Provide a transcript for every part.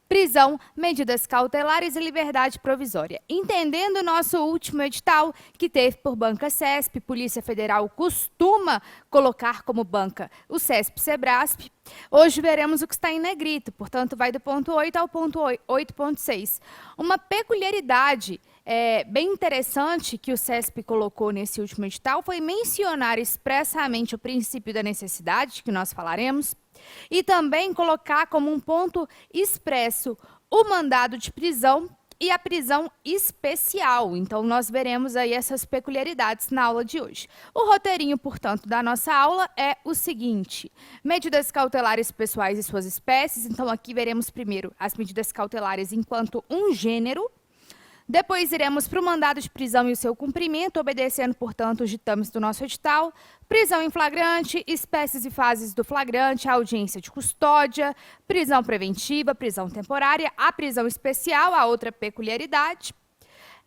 prisão, medidas cautelares e liberdade provisória. Entendendo o nosso último edital, que teve por banca CESP, Polícia Federal costuma colocar como banca o CESP-SEBRASP, hoje veremos o que está em negrito, portanto vai do ponto 8 ao ponto 8.6. Uma peculiaridade bem interessante que o CESP colocou nesse último edital foi mencionar expressamente o princípio da necessidade, que nós falaremos, e também colocar como um ponto expresso o mandado de prisão e a prisão especial. Então, nós veremos aí essas peculiaridades na aula de hoje. O roteirinho, portanto, da nossa aula é o seguinte: medidas cautelares pessoais e suas espécies. Então, aqui veremos primeiro as medidas cautelares enquanto um gênero. Depois iremos para o mandado de prisão e o seu cumprimento, obedecendo, portanto, os ditames do nosso edital. Prisão em flagrante, espécies e fases do flagrante, audiência de custódia, prisão preventiva, prisão temporária, a prisão especial, a outra peculiaridade,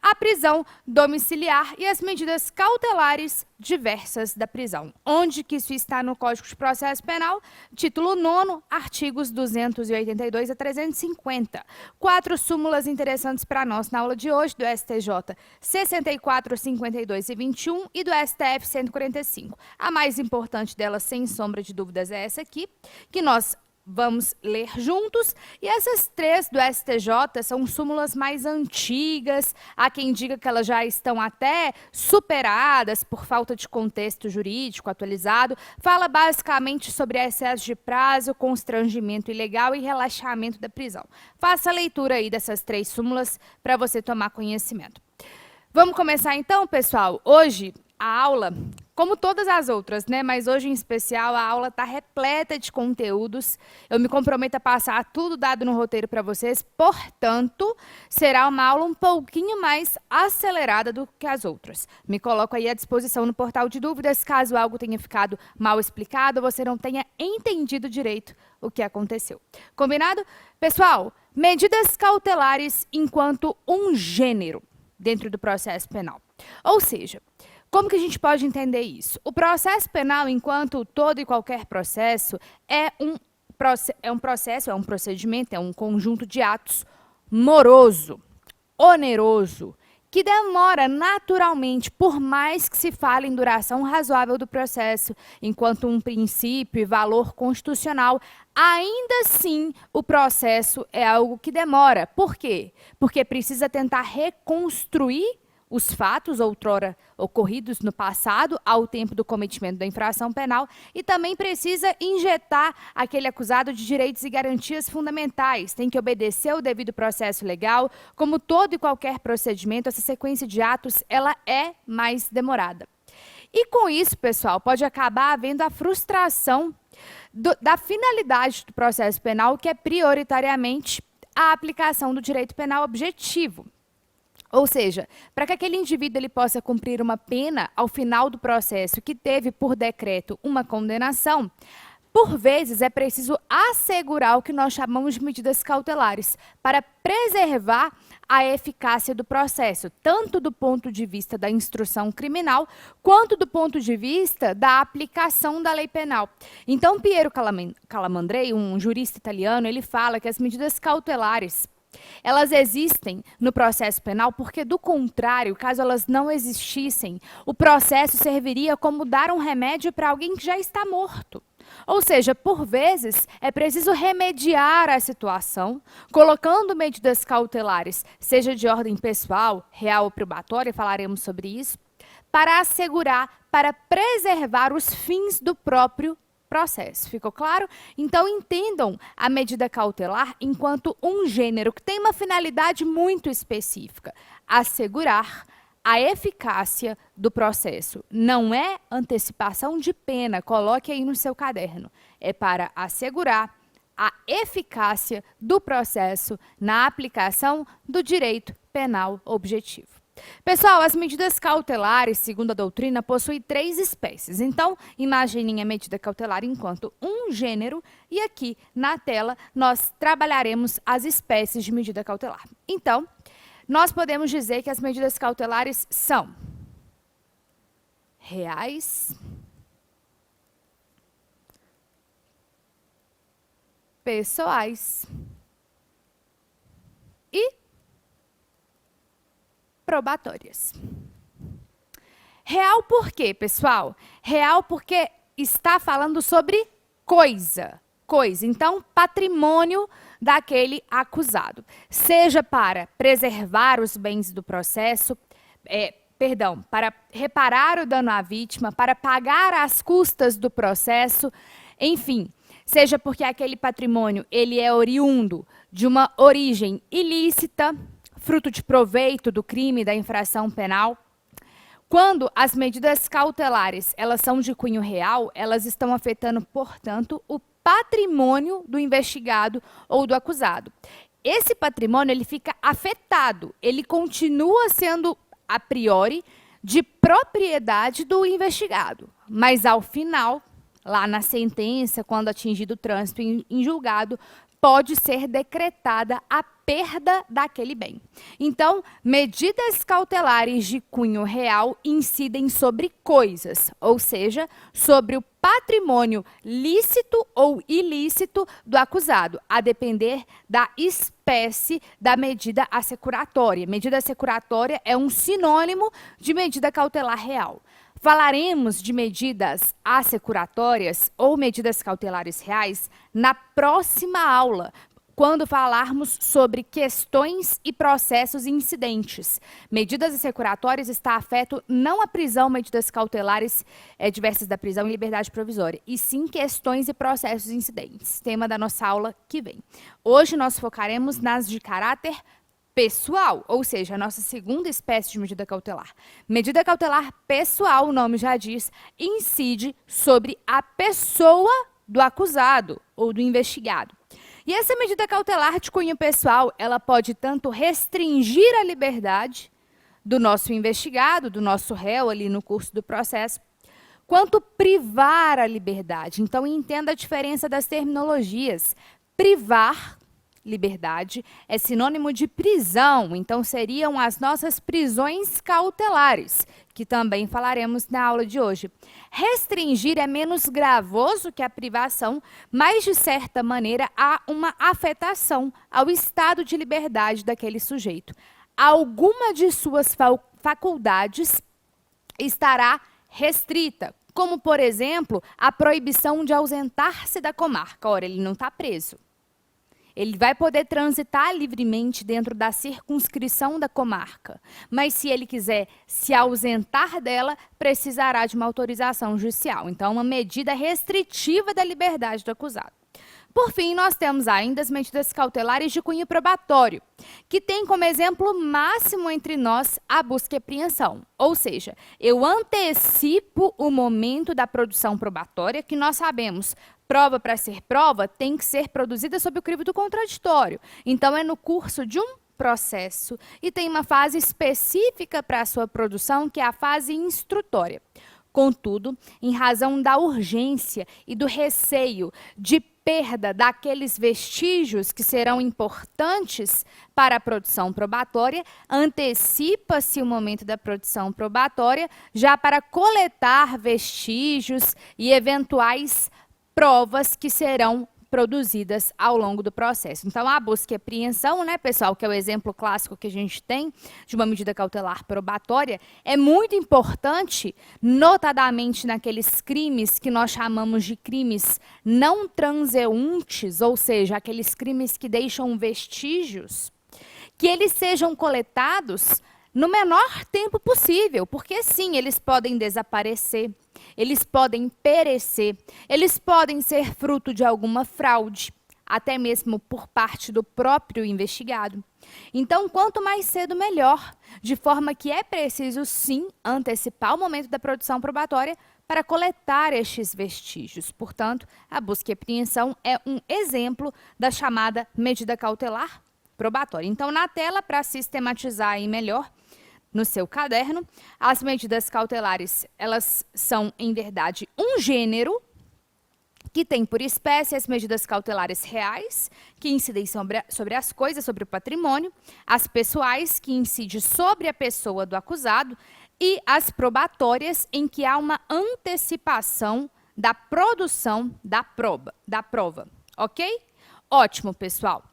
a prisão domiciliar e as medidas cautelares diversas da prisão. Onde que isso está no Código de Processo Penal? Título 9º, artigos 282 a 350. 4 súmulas interessantes para nós na aula de hoje, do STJ 64, 52 e 21 e do STF 145. A mais importante delas, sem sombra de dúvidas, é essa aqui, que nós vamos ler juntos. E essas 3 do STJ são súmulas mais antigas. Há quem diga que elas já estão até superadas por falta de contexto jurídico atualizado. Fala basicamente sobre excesso de prazo, constrangimento ilegal e relaxamento da prisão. Faça a leitura aí dessas 3 súmulas para você tomar conhecimento. Vamos começar então, pessoal? Hoje a aula, como todas as outras, né? Mas hoje em especial a aula está repleta de conteúdos. Eu me comprometo a passar tudo dado no roteiro para vocês, portanto, será uma aula um pouquinho mais acelerada do que as outras. Me coloco aí à disposição no portal de dúvidas, caso algo tenha ficado mal explicado, você não tenha entendido direito o que aconteceu. Combinado? Pessoal, medidas cautelares enquanto um gênero dentro do processo penal. Ou seja, como que a gente pode entender isso? O processo penal, enquanto todo e qualquer processo, é um procedimento, é um conjunto de atos moroso, oneroso, que demora naturalmente, por mais que se fale em duração razoável do processo, enquanto um princípio e valor constitucional, ainda assim o processo é algo que demora. Por quê? Porque precisa tentar reconstruir os fatos outrora ocorridos no passado, ao tempo do cometimento da infração penal, e também precisa injetar aquele acusado de direitos e garantias fundamentais. Tem que obedecer o devido processo legal. Como todo e qualquer procedimento, essa sequência de atos ela é mais demorada. E com isso, pessoal, pode acabar havendo a frustração da finalidade do processo penal, que é prioritariamente a aplicação do direito penal objetivo. Ou seja, para que aquele indivíduo ele possa cumprir uma pena ao final do processo que teve por decreto uma condenação, por vezes é preciso assegurar o que nós chamamos de medidas cautelares para preservar a eficácia do processo, tanto do ponto de vista da instrução criminal, quanto do ponto de vista da aplicação da lei penal. Então, Piero Calamandrei, um jurista italiano, ele fala que as medidas cautelares elas existem no processo penal porque, do contrário, caso elas não existissem, o processo serviria como dar um remédio para alguém que já está morto. Ou seja, por vezes, é preciso remediar a situação, colocando medidas cautelares, seja de ordem pessoal, real ou probatória, falaremos sobre isso, para assegurar, para preservar os fins do próprio processo. Ficou claro? Então, entendam a medida cautelar enquanto um gênero que tem uma finalidade muito específica: assegurar a eficácia do processo. Não é antecipação de pena, coloque aí no seu caderno. É para assegurar a eficácia do processo na aplicação do direito penal objetivo. Pessoal, as medidas cautelares, segundo a doutrina, possuem 3 espécies. Então, imaginem a medida cautelar enquanto um gênero e aqui na tela nós trabalharemos as espécies de medida cautelar. Então, nós podemos dizer que as medidas cautelares são reais, pessoais e probatórias. Real por quê, pessoal? Real porque está falando sobre coisa. Então, patrimônio daquele acusado. Seja para preservar os bens do processo, para reparar o dano à vítima, para pagar as custas do processo, enfim, seja porque aquele patrimônio ele é oriundo de uma origem ilícita, fruto de proveito do crime, da infração penal. Quando as medidas cautelares elas são de cunho real, elas estão afetando, portanto, o patrimônio do investigado ou do acusado. Esse patrimônio ele fica afetado, ele continua sendo, a priori, de propriedade do investigado. Mas, ao final, lá na sentença, quando atingido o trânsito em julgado, pode ser decretada a perda daquele bem. Então, medidas cautelares de cunho real incidem sobre coisas, ou seja, sobre o patrimônio lícito ou ilícito do acusado, a depender da espécie da medida assecuratória. Medida assecuratória é um sinônimo de medida cautelar real. Falaremos de medidas assecuratórias ou medidas cautelares reais na próxima aula, quando falarmos sobre questões e processos incidentes. Medidas assecuratórias está afeto não a prisão, medidas cautelares diversas da prisão e liberdade provisória, e sim questões e processos incidentes, tema da nossa aula que vem. Hoje nós focaremos nas de caráter pessoal, ou seja, a nossa segunda espécie de medida cautelar. Medida cautelar pessoal, o nome já diz, incide sobre a pessoa do acusado ou do investigado. E essa medida cautelar de cunho pessoal, ela pode tanto restringir a liberdade do nosso investigado, do nosso réu ali no curso do processo, quanto privar a liberdade. Então, entenda a diferença das terminologias. Privar liberdade é sinônimo de prisão, então seriam as nossas prisões cautelares, que também falaremos na aula de hoje. Restringir é menos gravoso que a privação, mas de certa maneira há uma afetação ao estado de liberdade daquele sujeito. Alguma de suas faculdades estará restrita, como, por exemplo, a proibição de ausentar-se da comarca. Ora, ele não está preso. Ele vai poder transitar livremente dentro da circunscrição da comarca, mas se ele quiser se ausentar dela, precisará de uma autorização judicial. Então, uma medida restritiva da liberdade do acusado. Por fim, nós temos ainda as medidas cautelares de cunho probatório, que tem como exemplo máximo entre nós a busca e apreensão. Ou seja, eu antecipo o momento da produção probatória, que nós sabemos, prova para ser prova tem que ser produzida sob o crivo do contraditório. Então, é no curso de um processo e tem uma fase específica para a sua produção, que é a fase instrutória. Contudo, em razão da urgência e do receio de perda daqueles vestígios que serão importantes para a produção probatória, antecipa-se o momento da produção probatória já para coletar vestígios e eventuais provas que serão produzidas ao longo do processo. Então, a busca e apreensão, né, pessoal, que é o exemplo clássico que a gente tem de uma medida cautelar probatória, é muito importante, notadamente naqueles crimes que nós chamamos de crimes não transeuntes, ou seja, aqueles crimes que deixam vestígios, que eles sejam coletados no menor tempo possível, porque sim, eles podem desaparecer, eles podem perecer, eles podem ser fruto de alguma fraude, até mesmo por parte do próprio investigado. Então, quanto mais cedo, melhor, de forma que é preciso, sim, antecipar o momento da produção probatória para coletar estes vestígios. Portanto, a busca e apreensão é um exemplo da chamada medida cautelar probatória. Então, na tela, para sistematizar aí melhor, no seu caderno, as medidas cautelares, elas são, em verdade, um gênero que tem por espécie as medidas cautelares reais, que incidem sobre as coisas, sobre o patrimônio, as pessoais, que incidem sobre a pessoa do acusado, e as probatórias, em que há uma antecipação da produção da prova, ok? Ótimo, pessoal.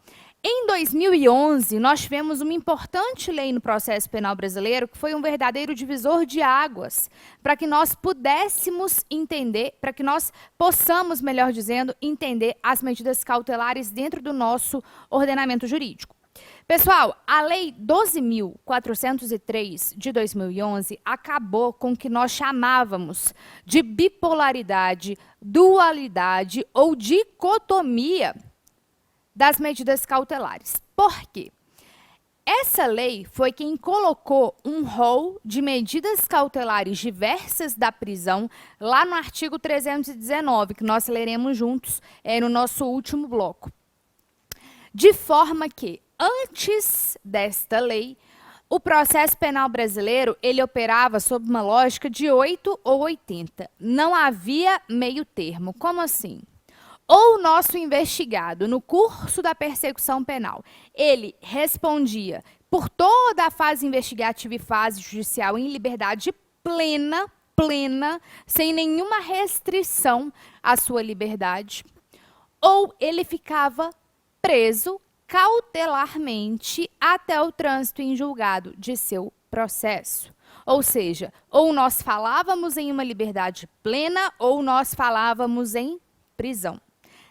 Em 2011, nós tivemos uma importante lei no processo penal brasileiro, que foi um verdadeiro divisor de águas, para que nós pudéssemos entender, para que nós possamos, melhor dizendo, entender as medidas cautelares dentro do nosso ordenamento jurídico. Pessoal, a Lei 12.403 de 2011 acabou com o que nós chamávamos de bipolaridade, dualidade ou dicotomia das medidas cautelares. Por quê? Essa lei foi quem colocou um rol de medidas cautelares diversas da prisão lá no artigo 319, que nós leremos juntos no nosso último bloco. De forma que, antes desta lei, o processo penal brasileiro ele operava sob uma lógica de 8 ou 80. Não havia meio termo. Como assim? Ou o nosso investigado, no curso da persecução penal, ele respondia por toda a fase investigativa e fase judicial em liberdade plena, sem nenhuma restrição à sua liberdade, ou ele ficava preso cautelarmente até o trânsito em julgado de seu processo. Ou seja, ou nós falávamos em uma liberdade plena, ou nós falávamos em prisão.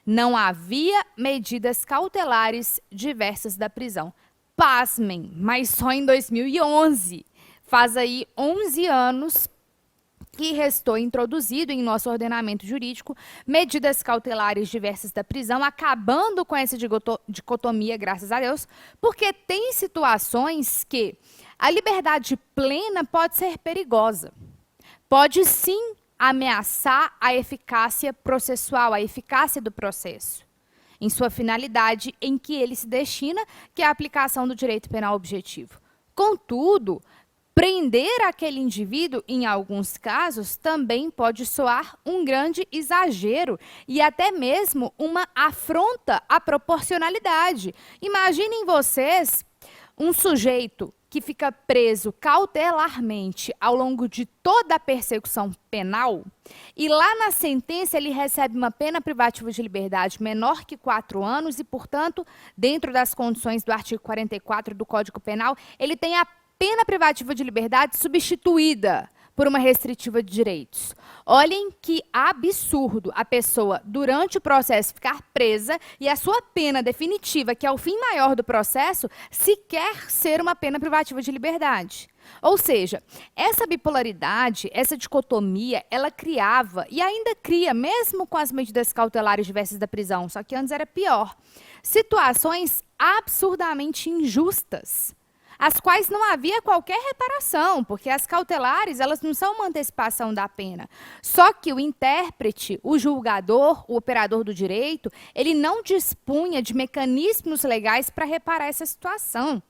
Não havia medidas cautelares diversas da prisão. Pasmem, mas só em 2011. Faz aí 11 anos que restou introduzido em nosso ordenamento jurídico medidas cautelares diversas da prisão, acabando com essa dicotomia, graças a Deus, porque tem situações que a liberdade plena pode ser perigosa. Pode sim ameaçar a eficácia processual, a eficácia do processo, em sua finalidade em que ele se destina, que é a aplicação do direito penal objetivo. Contudo, prender aquele indivíduo, em alguns casos, também pode soar um grande exagero e até mesmo uma afronta à proporcionalidade. Imaginem vocês um sujeito que fica preso cautelarmente ao longo de toda a persecução penal e lá na sentença ele recebe uma pena privativa de liberdade menor que 4 anos e, portanto, dentro das condições do artigo 44 do Código Penal, ele tem a pena privativa de liberdade substituída por uma restritiva de direitos. Olhem que absurdo a pessoa, durante o processo, ficar presa e a sua pena definitiva, que é o fim maior do processo, sequer ser uma pena privativa de liberdade. Ou seja, essa bipolaridade, essa dicotomia, ela criava e ainda cria, mesmo com as medidas cautelares diversas da prisão, só que antes era pior, situações absurdamente injustas, as quais não havia qualquer reparação, porque as cautelares, elas não são uma antecipação da pena. Só que o intérprete, o julgador, o operador do direito, ele não dispunha de mecanismos legais para reparar essa situação.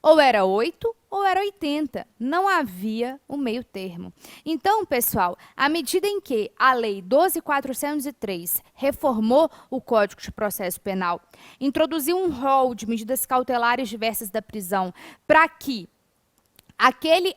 Ou era 8 ou era 80. Não havia o meio termo. Então, pessoal, à medida em que a Lei 12.403 reformou o Código de Processo Penal, introduziu um rol de medidas cautelares diversas da prisão para que aquele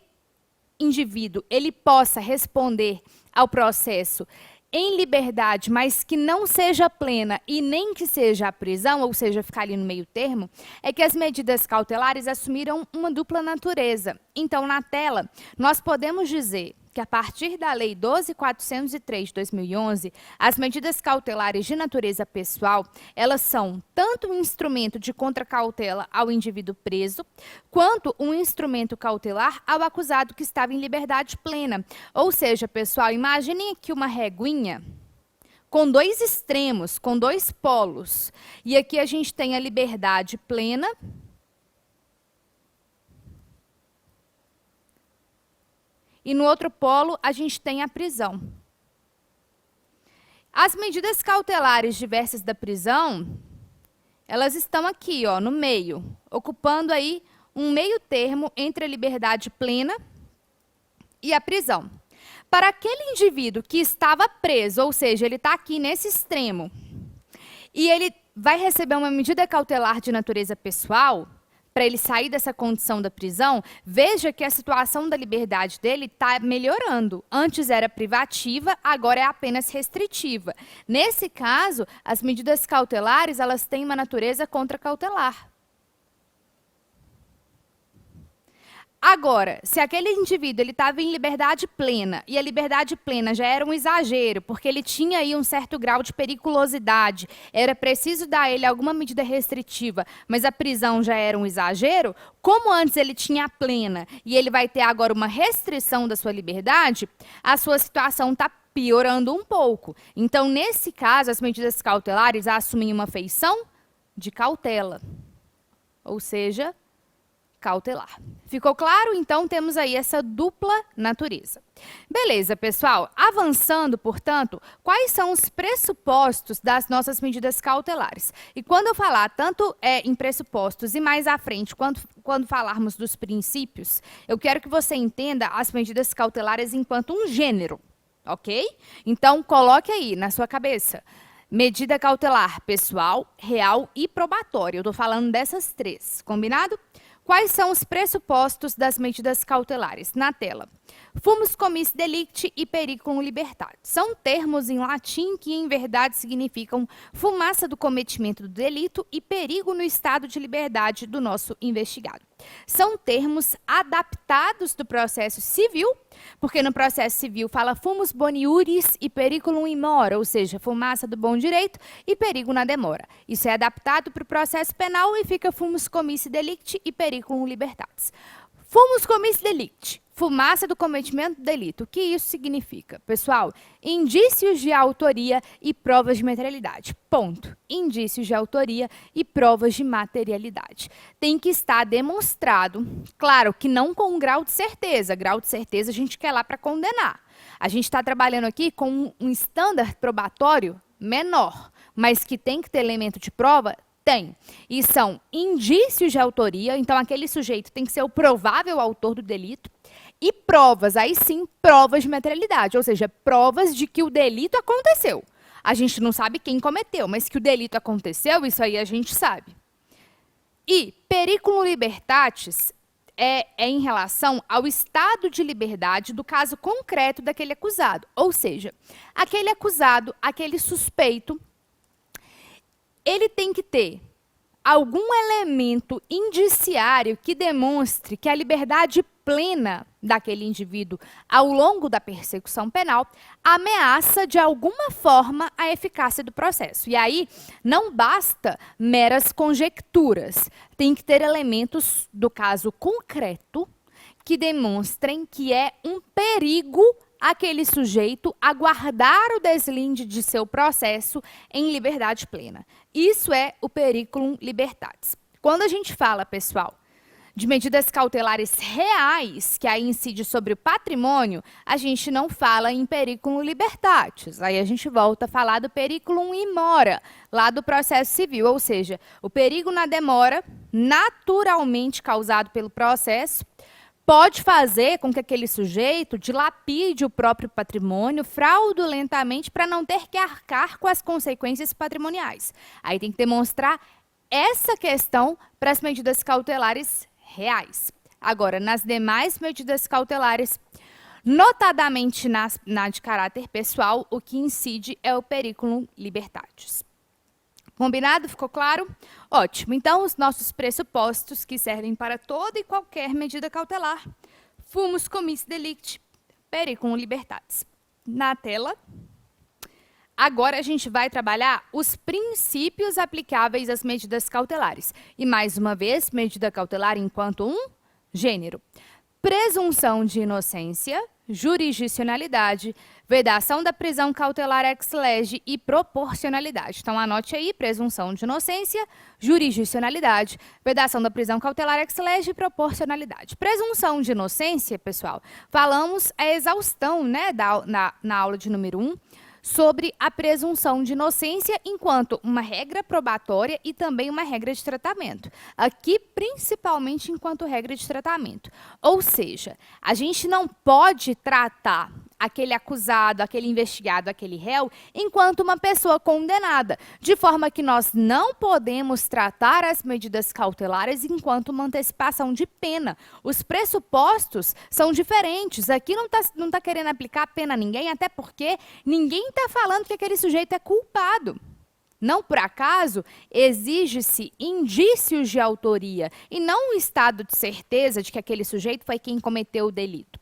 indivíduo ele possa responder ao processo em liberdade, mas que não seja plena e nem que seja a prisão, ou seja, ficar ali no meio termo, é que as medidas cautelares assumiram uma dupla natureza. Então, na tela, nós podemos dizer que a partir da Lei 12.403 de 2011, as medidas cautelares de natureza pessoal, elas são tanto um instrumento de contracautela ao indivíduo preso, quanto um instrumento cautelar ao acusado que estava em liberdade plena. Ou seja, pessoal, imaginem aqui uma reguinha com 2 extremos, com 2 polos. E aqui a gente tem a liberdade plena e no outro polo a gente tem a prisão. As medidas cautelares diversas da prisão, elas estão aqui, ó, no meio, ocupando aí um meio termo entre a liberdade plena e a prisão. Para aquele indivíduo que estava preso, ou seja, ele está aqui nesse extremo, e ele vai receber uma medida cautelar de natureza pessoal, para ele sair dessa condição da prisão, veja que a situação da liberdade dele está melhorando. Antes era privativa, agora é apenas restritiva. Nesse caso, as medidas cautelares, elas têm uma natureza contracautelar. Agora, se aquele indivíduo estava em liberdade plena, e a liberdade plena já era um exagero, porque ele tinha aí um certo grau de periculosidade, era preciso dar a ele alguma medida restritiva, mas a prisão já era um exagero, como antes ele tinha a plena e ele vai ter agora uma restrição da sua liberdade, a sua situação está piorando um pouco. Então, nesse caso, as medidas cautelares assumem uma feição de cautela, ou seja, cautelar. Ficou claro? Então, temos aí essa dupla natureza. Beleza, pessoal. Avançando, portanto, quais são os pressupostos das nossas medidas cautelares? E quando eu falar tanto em pressupostos e mais à frente, quando falarmos dos princípios, eu quero que você entenda as medidas cautelares enquanto um gênero, ok? Então, coloque aí na sua cabeça. Medida cautelar pessoal, real e probatória. Eu estou falando dessas três, combinado? Quais são os pressupostos das medidas cautelares? Na tela. Fumus commis delicti e periculum libertatis. São termos em latim que, em verdade, significam fumaça do cometimento do delito e perigo no estado de liberdade do nosso investigado. São termos adaptados do processo civil, porque no processo civil fala fumus boni iuris e periculum in mora, ou seja, fumaça do bom direito e perigo na demora. Isso é adaptado para o processo penal e fica fumus commissi delicti e periculum libertatis. Fumus commissi delicti, fumaça do cometimento do delito. O que isso significa? Pessoal, indícios de autoria e provas de materialidade. Ponto. Indícios de autoria e provas de materialidade. Tem que estar demonstrado, claro que não com um grau de certeza. Grau de certeza a gente quer lá para condenar. A gente está trabalhando aqui com um estándar probatório menor, mas que tem que ter elemento de prova. Tem. E são indícios de autoria, então aquele sujeito tem que ser o provável autor do delito, e provas, aí sim, provas de materialidade, ou seja, provas de que o delito aconteceu. A gente não sabe quem cometeu, mas que o delito aconteceu, isso aí a gente sabe. E periculum libertatis é em relação ao estado de liberdade do caso concreto daquele acusado, ou seja, aquele acusado, aquele suspeito, ele tem que ter algum elemento indiciário que demonstre que a liberdade plena daquele indivíduo ao longo da persecução penal ameaça de alguma forma a eficácia do processo. E aí não basta meras conjecturas, tem que ter elementos do caso concreto que demonstrem que é um perigo aquele sujeito aguardar o deslinde de seu processo em liberdade plena. Isso é o periculum libertatis. Quando a gente fala, pessoal, de medidas cautelares reais, que aí incide sobre o patrimônio, a gente não fala em periculum libertatis. Aí a gente volta a falar do periculum in mora, lá do processo civil, ou seja, o perigo na demora, naturalmente causado pelo processo, pode fazer com que aquele sujeito dilapide o próprio patrimônio fraudulentamente para não ter que arcar com as consequências patrimoniais. Aí tem que demonstrar essa questão para as medidas cautelares reais. Agora, nas demais medidas cautelares, notadamente na de caráter pessoal, o que incide é o periculum libertatis. Combinado? Ficou claro? Ótimo. Então, os nossos pressupostos que servem para toda e qualquer medida cautelar. Fumus commissi delicti, periculum libertatis. Na tela. Agora, a gente vai trabalhar os princípios aplicáveis às medidas cautelares. E, mais uma vez, medida cautelar enquanto um gênero. Presunção de inocência, jurisdicionalidade, vedação da prisão cautelar ex lege e proporcionalidade. Então, anote aí, presunção de inocência, jurisdicionalidade, vedação da prisão cautelar ex lege e proporcionalidade. Presunção de inocência, pessoal, falamos a exaustão, né, na aula de número 1, sobre a presunção de inocência enquanto uma regra probatória e também uma regra de tratamento. Aqui, principalmente enquanto regra de tratamento. Ou seja, a gente não pode tratar aquele acusado, aquele investigado, aquele réu, enquanto uma pessoa condenada, de forma que nós não podemos tratar as medidas cautelares enquanto uma antecipação de pena. Os pressupostos são diferentes. Aqui não tá querendo aplicar pena a ninguém, até porque ninguém está falando que aquele sujeito é culpado. Não por acaso, exige-se indícios de autoria e não um estado de certeza de que aquele sujeito foi quem cometeu o delito.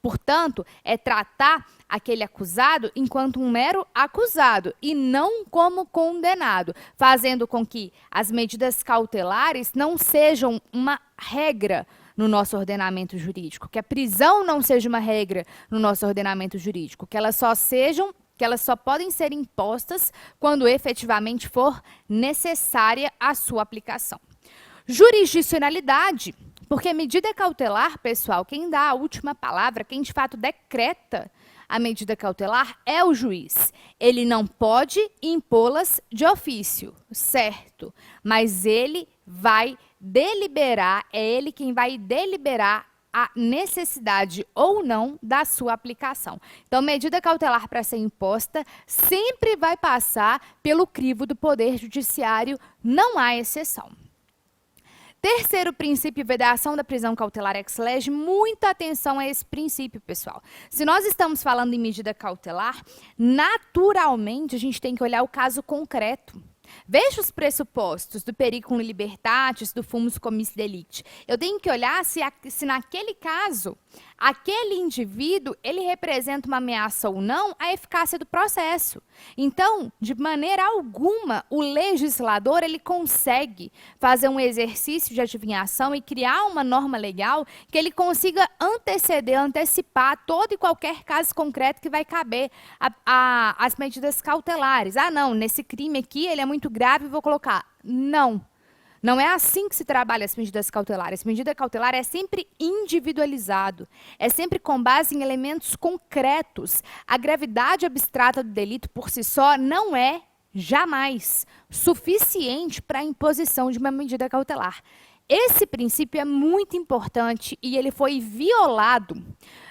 Portanto, é tratar aquele acusado enquanto um mero acusado e não como condenado, fazendo com que as medidas cautelares não sejam uma regra no nosso ordenamento jurídico, que a prisão não seja uma regra no nosso ordenamento jurídico, que elas só podem ser impostas quando efetivamente for necessária a sua aplicação. Jurisdicionalidade, porque medida cautelar, pessoal, quem dá a última palavra, quem de fato decreta a medida cautelar é o juiz. Ele não pode impô-las de ofício, certo? Mas ele vai deliberar, é ele quem vai deliberar a necessidade ou não da sua aplicação. Então, medida cautelar para ser imposta sempre vai passar pelo crivo do Poder Judiciário, não há exceção. Terceiro princípio, vedação da prisão cautelar ex lege, muita atenção a esse princípio, pessoal. Se nós estamos falando em medida cautelar, naturalmente a gente tem que olhar o caso concreto. Veja os pressupostos do periculum libertatis, do fumus commissi delicti. Eu tenho que olhar se naquele caso, aquele indivíduo, ele representa uma ameaça ou não à eficácia do processo. Então, de maneira alguma, o legislador ele consegue fazer um exercício de adivinhação e criar uma norma legal que ele consiga antecipar todo e qualquer caso concreto que vai caber às medidas cautelares. Ah, não, nesse crime aqui ele é muito grave, vou colocar. Não. Não é assim que se trabalha as medidas cautelares. Medida cautelar é sempre individualizado, é sempre com base em elementos concretos. A gravidade abstrata do delito por si só não é, jamais, suficiente para a imposição de uma medida cautelar. Esse princípio é muito importante e ele foi violado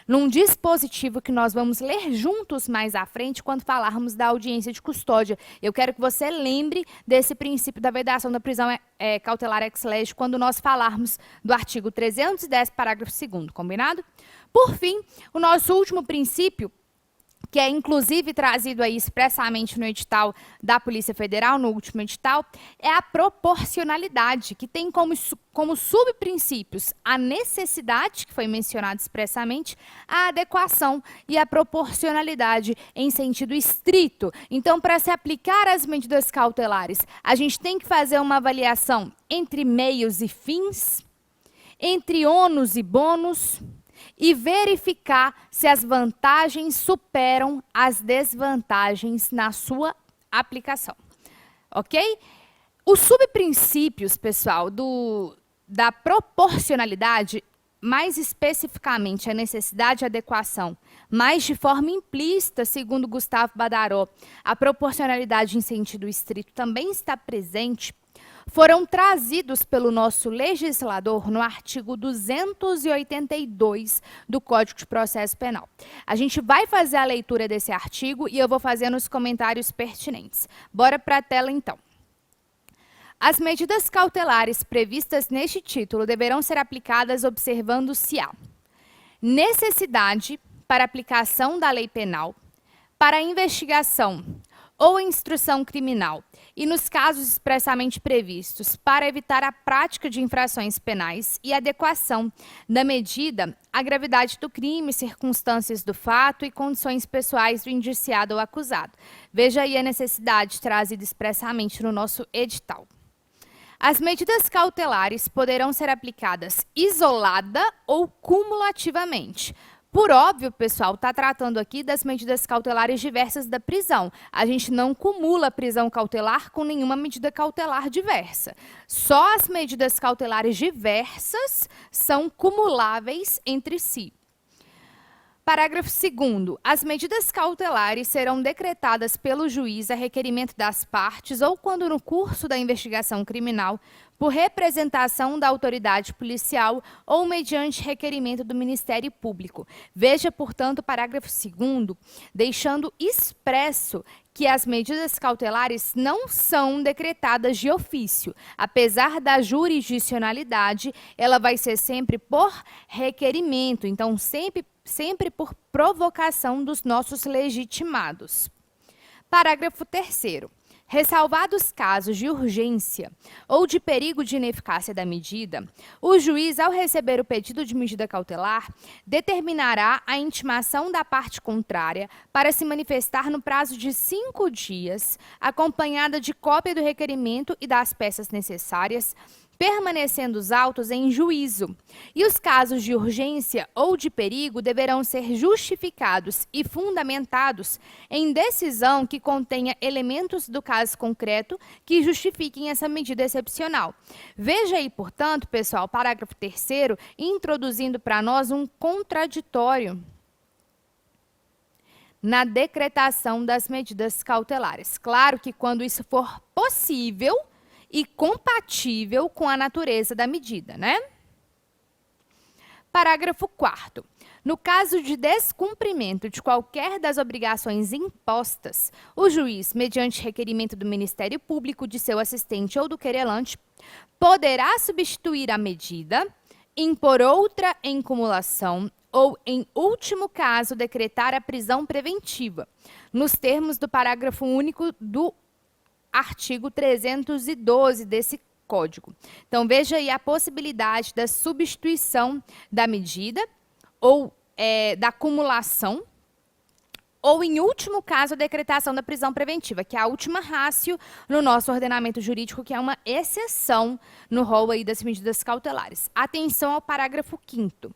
num dispositivo que nós vamos ler juntos mais à frente quando falarmos da audiência de custódia. Eu quero que você lembre desse princípio da vedação da prisão cautelar ex lege quando nós falarmos do artigo 310, parágrafo 2º, combinado? Por fim, o nosso último princípio, que é inclusive trazido aí expressamente no edital da Polícia Federal, no último edital, é a proporcionalidade, que tem como subprincípios a necessidade, que foi mencionado expressamente, a adequação e a proporcionalidade em sentido estrito. Então, para se aplicar as medidas cautelares, a gente tem que fazer uma avaliação entre meios e fins, entre ônus e bônus, e verificar se as vantagens superam as desvantagens na sua aplicação. Ok? Os subprincípios, pessoal, da proporcionalidade, mais especificamente a necessidade e adequação, mas de forma implícita, segundo Gustavo Badaró, a proporcionalidade em sentido estrito também está presente, foram trazidos pelo nosso legislador no artigo 282 do Código de Processo Penal. A gente vai fazer a leitura desse artigo e eu vou fazer nos comentários pertinentes. Bora para a tela, então. As medidas cautelares previstas neste título deverão ser aplicadas observando-se a necessidade para aplicação da lei penal, para a investigação ou instrução criminal, e nos casos expressamente previstos, para evitar a prática de infrações penais e adequação da medida à gravidade do crime, circunstâncias do fato e condições pessoais do indiciado ou acusado. Veja aí a necessidade trazida expressamente no nosso edital. As medidas cautelares poderão ser aplicadas isolada ou cumulativamente. Por óbvio, pessoal, está tratando aqui das medidas cautelares diversas da prisão. A gente não cumula a prisão cautelar com nenhuma medida cautelar diversa. Só as medidas cautelares diversas são cumuláveis entre si. Parágrafo 2º. As medidas cautelares serão decretadas pelo juiz a requerimento das partes ou quando no curso da investigação criminal por representação da autoridade policial ou mediante requerimento do Ministério Público. Veja, portanto, o parágrafo 2º, deixando expresso que as medidas cautelares não são decretadas de ofício. Apesar da jurisdicionalidade, ela vai ser sempre por requerimento, então sempre por provocação dos nossos legitimados. Parágrafo 3º. Ressalvados casos de urgência ou de perigo de ineficácia da medida, o juiz, ao receber o pedido de medida cautelar, determinará a intimação da parte contrária para se manifestar no prazo de 5 dias, acompanhada de cópia do requerimento e das peças necessárias, permanecendo os autos em juízo. E os casos de urgência ou de perigo deverão ser justificados e fundamentados em decisão que contenha elementos do caso concreto que justifiquem essa medida excepcional. Veja aí, portanto, pessoal, parágrafo 3º, introduzindo para nós um contraditório na decretação das medidas cautelares. Claro que quando isso for possível e compatível com a natureza da medida, né? Parágrafo 4º. No caso de descumprimento de qualquer das obrigações impostas, o juiz, mediante requerimento do Ministério Público, de seu assistente ou do querelante, poderá substituir a medida, impor outra em cumulação ou, em último caso, decretar a prisão preventiva, nos termos do parágrafo único do artigo 312 desse Código. Então, veja aí a possibilidade da substituição da medida ou da acumulação ou, em último caso, a decretação da prisão preventiva, que é a última ratio no nosso ordenamento jurídico, que é uma exceção no rol aí das medidas cautelares. Atenção ao parágrafo 5º.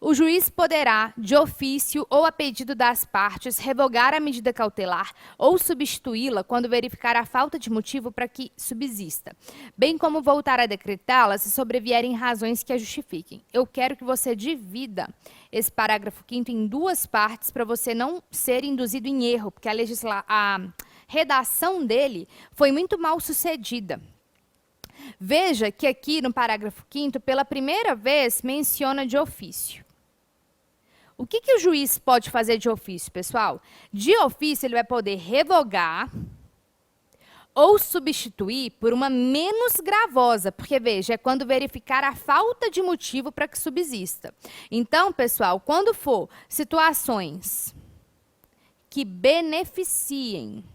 O juiz poderá, de ofício ou a pedido das partes, revogar a medida cautelar ou substituí-la quando verificar a falta de motivo para que subsista, bem como voltar a decretá-la se sobrevierem razões que a justifiquem. Eu quero que você divida esse parágrafo 5º em 2 partes para você não ser induzido em erro, porque a redação dele foi muito mal sucedida. Veja que aqui no parágrafo 5º, pela primeira vez, menciona de ofício. O que o juiz pode fazer de ofício, pessoal? De ofício, ele vai poder revogar ou substituir por uma menos gravosa, porque, veja, é quando verificar a falta de motivo para que subsista. Então, pessoal, quando for situações que beneficiem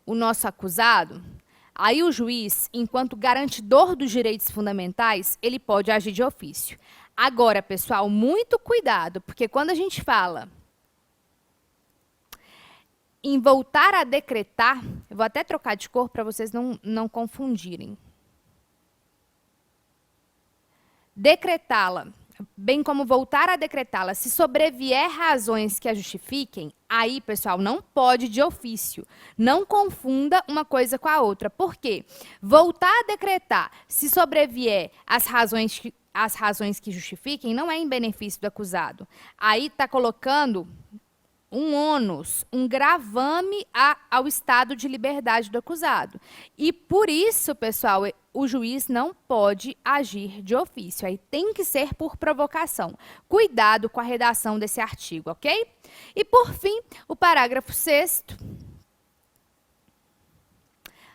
o nosso acusado, aí o juiz, enquanto garantidor dos direitos fundamentais, ele pode agir de ofício. Agora, pessoal, muito cuidado, porque quando a gente fala em voltar a decretar, eu vou até trocar de cor para vocês não confundirem. Decretá-la, bem como voltar a decretá-la, se sobrevier razões que a justifiquem, aí, pessoal, não pode de ofício. Não confunda uma coisa com a outra. Por quê? Voltar a decretar, se sobrevier as razões que justifiquem, não é em benefício do acusado. Aí está colocando um ônus, um gravame ao estado de liberdade do acusado. E por isso, pessoal, o juiz não pode agir de ofício. Aí tem que ser por provocação. Cuidado com a redação desse artigo, ok? E por fim, o parágrafo 6º.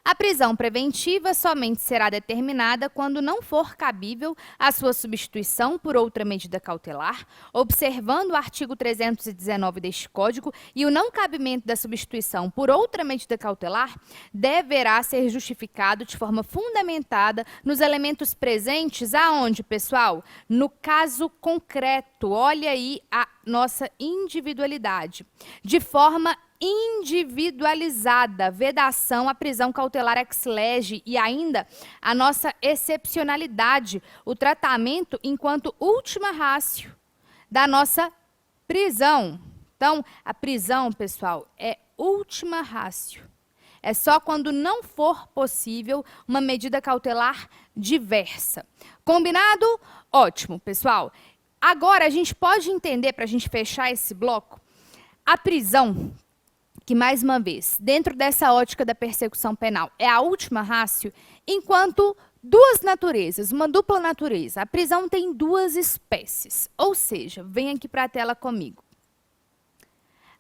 A prisão preventiva somente será determinada quando não for cabível a sua substituição por outra medida cautelar, observando o artigo 319 deste Código, e o não cabimento da substituição por outra medida cautelar deverá ser justificado de forma fundamentada nos elementos presentes aonde, pessoal? No caso concreto. Olha aí a nossa individualidade. De forma individualizada, vedação à prisão cautelar ex lege e ainda a nossa excepcionalidade, o tratamento enquanto última ratio da nossa prisão. Então, a prisão, pessoal, é última ratio. É só quando não for possível uma medida cautelar diversa. Combinado? Ótimo, pessoal. Agora, a gente pode entender, para a gente fechar esse bloco, a prisão que, mais uma vez, dentro dessa ótica da persecução penal, é a última ratio, enquanto duas naturezas, uma dupla natureza. A prisão tem duas espécies, ou seja, vem aqui para a tela comigo.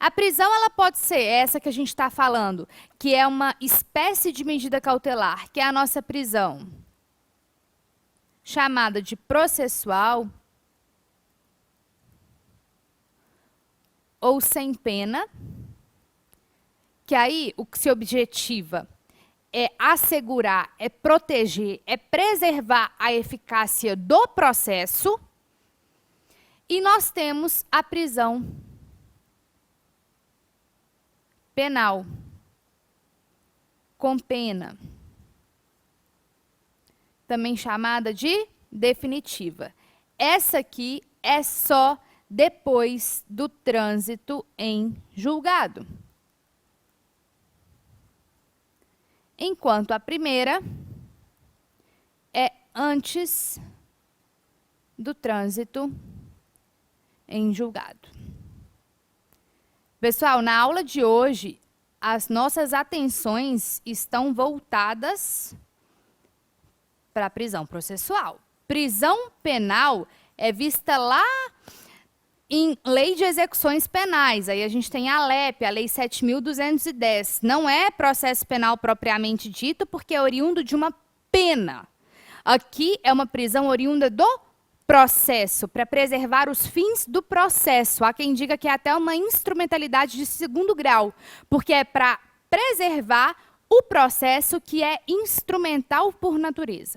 A prisão ela pode ser essa que a gente está falando, que é uma espécie de medida cautelar, que é a nossa prisão, chamada de processual, ou sem pena, que aí o que se objetiva é assegurar, é proteger, é preservar a eficácia do processo. E nós temos a prisão penal, com pena, também chamada de definitiva. Essa aqui é só depois do trânsito em julgado. Enquanto a primeira é antes do trânsito em julgado. Pessoal, na aula de hoje, as nossas atenções estão voltadas para a prisão processual. Prisão penal é vista lá em Lei de Execuções Penais. Aí a gente tem a LEP, a Lei 7.210. Não é processo penal propriamente dito, porque é oriundo de uma pena. Aqui é uma prisão oriunda do processo, para preservar os fins do processo. Há quem diga que é até uma instrumentalidade de segundo grau, porque é para preservar o processo que é instrumental por natureza.